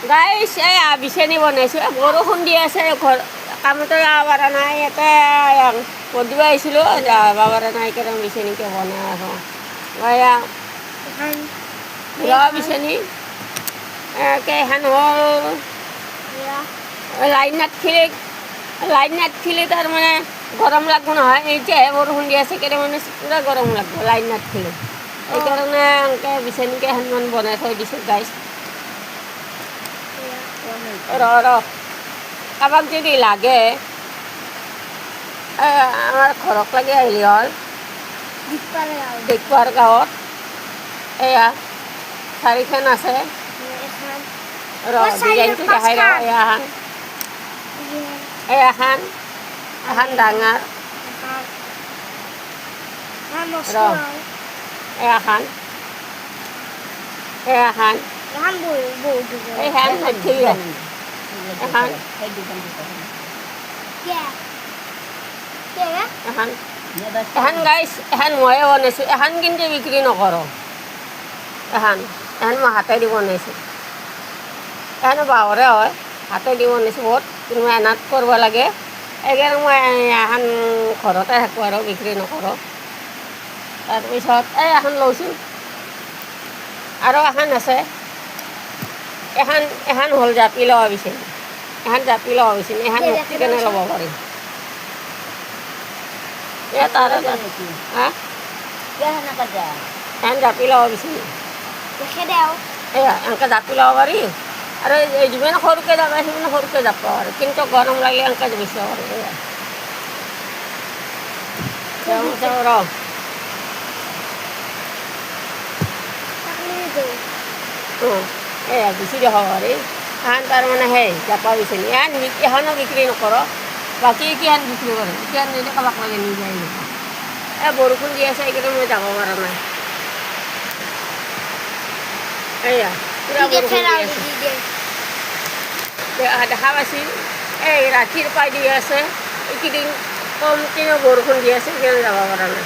গাইছ এই বিচনী বনাইছোঁ বৰষুণ দি আছে ঘৰ কামতো যাব পৰা নাই ইয়াতে পদিব আহিছিলোঁ যাব পৰা নাই কেনে বিচনীকে বনাই আছোঁ এয়া ৰ বিচনী কেইখন হ'ল লাইন নাথাকিলে তাৰমানে গৰম লাগব নহয় এতিয়াহে বৰষুণ দি আছে কেনে মানে পূৰা গৰম লাগব লাইন নাথাকিলে সেইকাৰণে এনেকৈ বিচনী কেইখনমান বনাই থৈ দিছোঁ গাইছ ৰ কাৰোবাক যদি লাগে আমাৰ ঘৰক লাগি আহিলে হ'ল দেখুৱাৰ গাঁৱত এয়া 4খন আছে ৰ ডিজাইনটো দেখাই ৰ এখন ডাঙৰ ৰ এখন এইখন নাথাকিলে এখন গাইছ এখন ময়ে বনাইছোঁ এখন কিন্তু বিক্ৰী নকৰোঁ এখন মই হাতেদি বনাইছোঁ এখন বাঁহৰে হয় হাতেদি বনাইছোঁ বহুত কিন্তু মেহনত কৰিব লাগে সেইকাৰণে মই এখন ঘৰতে থাকোঁ আৰু বিক্ৰী নকৰোঁ তাৰপিছত এখন লৈছোঁ আৰু এখন আছে এখন হ'ল জাপি লোৱা বিচনী এখন জাপি লোৱা বিচনী এখন মুক্তি কেনে ল'ব পাৰিম তাৰ এখন জাপি ল'ব বিচনী এয়া এনেকৈ জাপি ল'ব পাৰি আৰু যিমান সৰুকৈ যাব সিমান সৰুকৈ জাপ পাব পাৰি কিন্তু গৰম লাগিলে এনেকৈ বেচিব পাৰি ৰ এয়া বেছি দেখাব পাৰি এখন তাৰমানে সেই জাপা বিচনী এখনো বিক্ৰী নকৰোঁ বাকী কিমান বিক্ৰী কৰোঁ কিমান নিলে কাৰোবাক লাগে নিজে বৰষুণ দি আছে সেইকাৰণে মই যাব পৰা নাই এয়া পূৰা বৰষুণ দি আছে দেখা পাইছিল এই ৰাতিৰ পাই দি আছে এইকেইদিন কমকৈ বৰষুণ দি আছে সেইকাৰণে যাব পৰা নাই